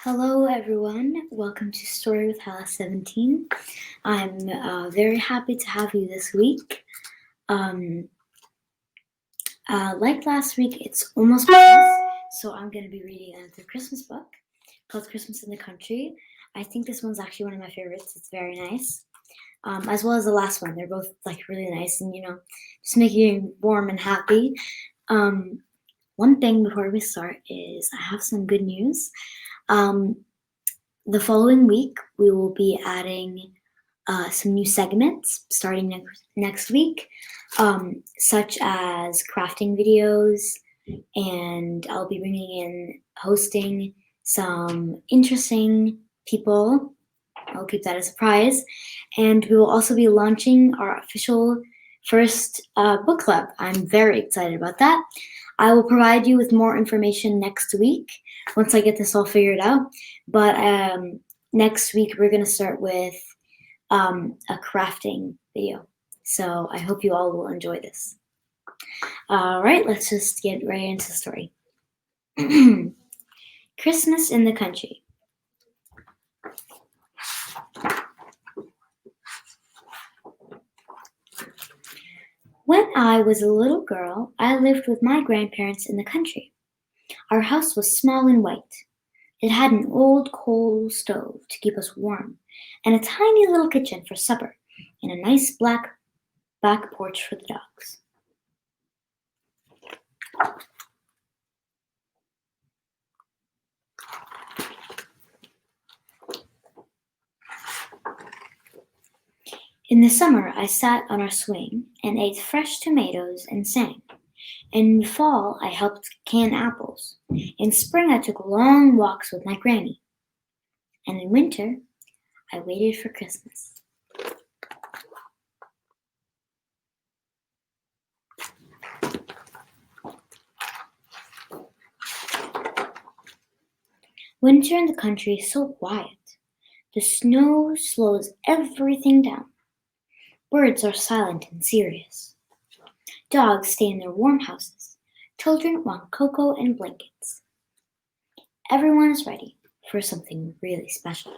Hello everyone, welcome to Story with Hala 17. I'm very happy to have you this week. Like last week, it's almost Christmas, so I'm going to be reading another Christmas book called Christmas in the Country. I think this one's actually one of my favorites. It's very nice, as well as the last one. They're both really nice and just make you warm and happy. One thing before we start is I have some good news. The following week, we will be adding some new segments starting next week, such as crafting videos, and I'll be hosting some interesting people. I'll keep that a surprise. And we will also be launching our official first book club. I'm very excited about that. I will provide you with more information next week once I get this all figured out. But next week we're going to start with a crafting video. So I hope you all will enjoy this. All right, let's just get right into the story. Christmas in the Country. When I was a little girl, I lived with my grandparents in the country. Our house was small and white. It had an old coal stove to keep us warm, and a tiny little kitchen for supper, and a nice black back porch for the dogs. In the summer, I sat on our swing and ate fresh tomatoes and sang. In fall, I helped can apples. In spring, I took long walks with my granny. And in winter, I waited for Christmas. Winter in the country is so quiet. The snow slows everything down. Birds are silent and serious. Dogs stay in their warm houses. Children want cocoa and blankets. Everyone is ready for something really special.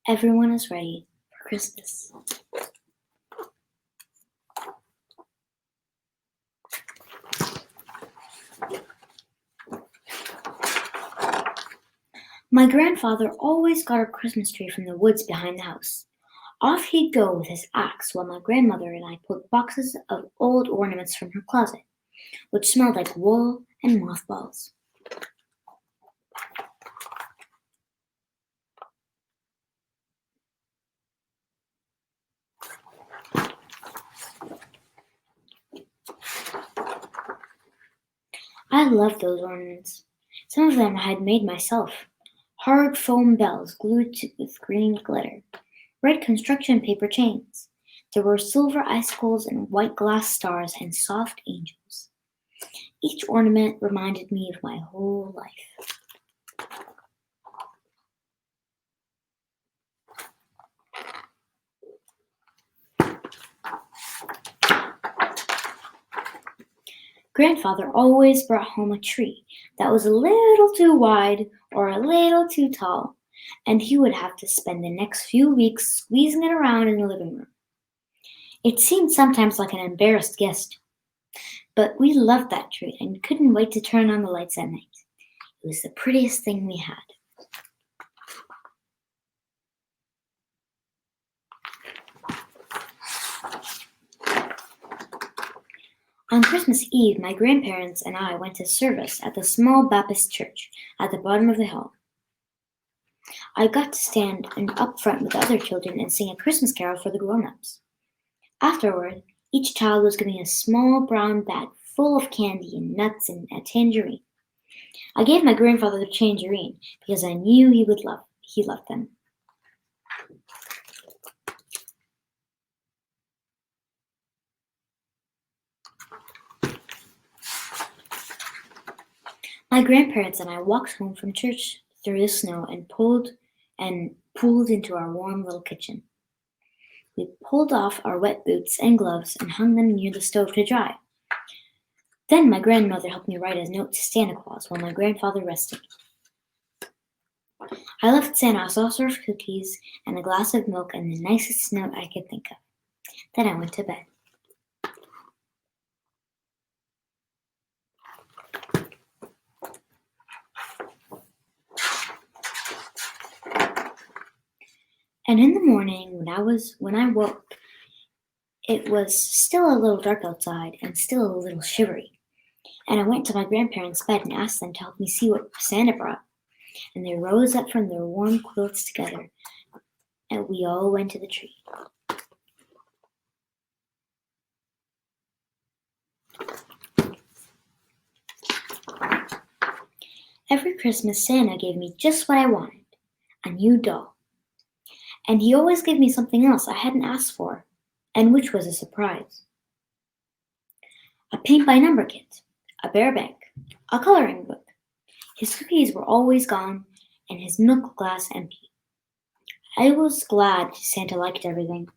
Everyone is ready for Christmas. My grandfather always got our Christmas tree from the woods behind the house. Off he'd go with his axe while my grandmother and I pulled boxes of old ornaments from her closet, which smelled like wool and mothballs. I loved those ornaments. Some of them I had made myself. Hard foam bells glued with green glitter. Red construction paper chains. There were silver icicles and white glass stars and soft angels. Each ornament reminded me of my whole life. Grandfather always brought home a tree that was a little too wide or a little too tall, and he would have to spend the next few weeks squeezing it around in the living room. It seemed sometimes like an embarrassed guest, but we loved that tree and couldn't wait to turn on the lights at night. It was the prettiest thing we had. On Christmas Eve, my grandparents and I went to service at the small Baptist church at the bottom of the hill. I got to stand up front with the other children and sing a Christmas carol for the grown-ups. Afterward, each child was given a small brown bag full of candy and nuts and a tangerine. I gave my grandfather the tangerine because I knew he loved them. My grandparents and I walked home from church through the snow and pulled into our warm little kitchen. We pulled off our wet boots and gloves and hung them near the stove to dry. Then my grandmother helped me write a note to Santa Claus while my grandfather rested. I left Santa a saucer of cookies and a glass of milk and the nicest note I could think of. Then I went to bed. And in the morning, when I woke, it was still a little dark outside and still a little shivery. And I went to my grandparents' bed and asked them to help me see what Santa brought. And they rose up from their warm quilts together, and we all went to the tree. Every Christmas, Santa gave me just what I wanted, a new doll. And he always gave me something else I hadn't asked for, and which was a surprise. A paint-by-number kit, a bear bank, a coloring book. His cookies were always gone, and his milk glass empty. I was glad Santa liked everything.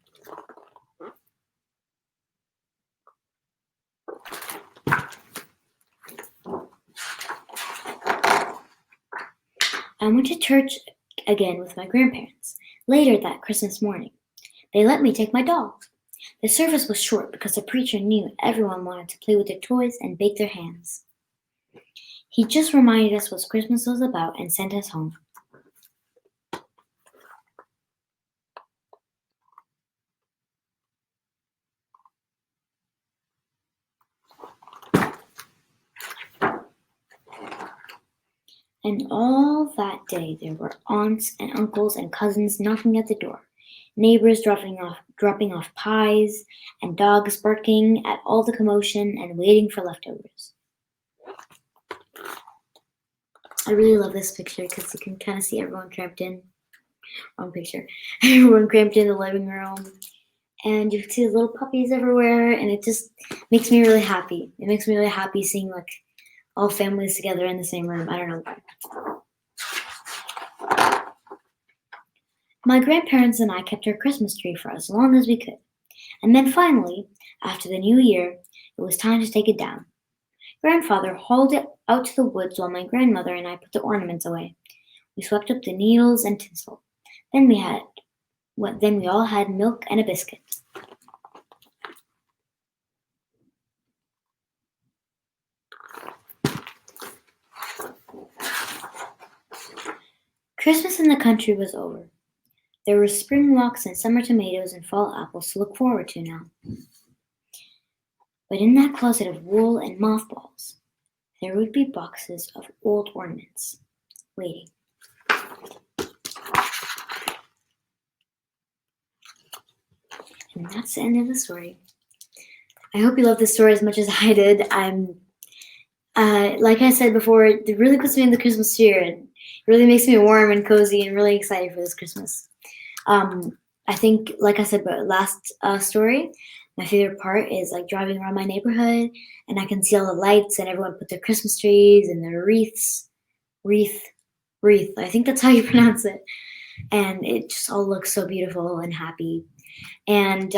I went to church again with my grandparents later that Christmas morning. They let me take my doll. The service was short because the preacher knew everyone wanted to play with their toys and bake their hands. He just reminded us what Christmas was about and sent us home. And all that day there were aunts and uncles and cousins knocking at the door, neighbors dropping off pies, and dogs barking at all the commotion and waiting for leftovers. I really love this picture because you can kind of see everyone cramped in. Wrong picture. Everyone cramped in the living room. And you can see the little puppies everywhere, and it just makes me really happy. It makes me really happy seeing like all families together in the same room. I don't know why. My grandparents and I kept our Christmas tree for as long as we could. And then finally, after the new year, it was time to take it down. Grandfather hauled it out to the woods while my grandmother and I put the ornaments away. We swept up the needles and tinsel. Then we all had milk and a biscuit. Christmas in the country was over. There were spring walks and summer tomatoes and fall apples to look forward to now. But in that closet of wool and mothballs, there would be boxes of old ornaments waiting. And that's the end of the story. I hope you loved this story as much as I did. Like I said before, it really puts me in the Christmas spirit. It really makes me warm and cozy and really excited for this Christmas. I think, like I said, but last story, my favorite part is like driving around my neighborhood, and I can see all the lights and everyone put their Christmas trees and their wreaths. Wreath. I think that's how you pronounce it. And it just all looks so beautiful and happy. And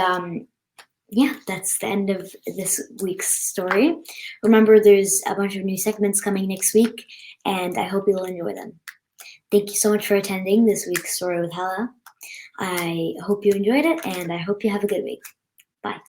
yeah, that's the end of this week's story. Remember, there's a bunch of new segments coming next week, and I hope you'll enjoy them. Thank you so much for attending this week's story with Hala. I hope you enjoyed it, and I hope you have a good week. Bye.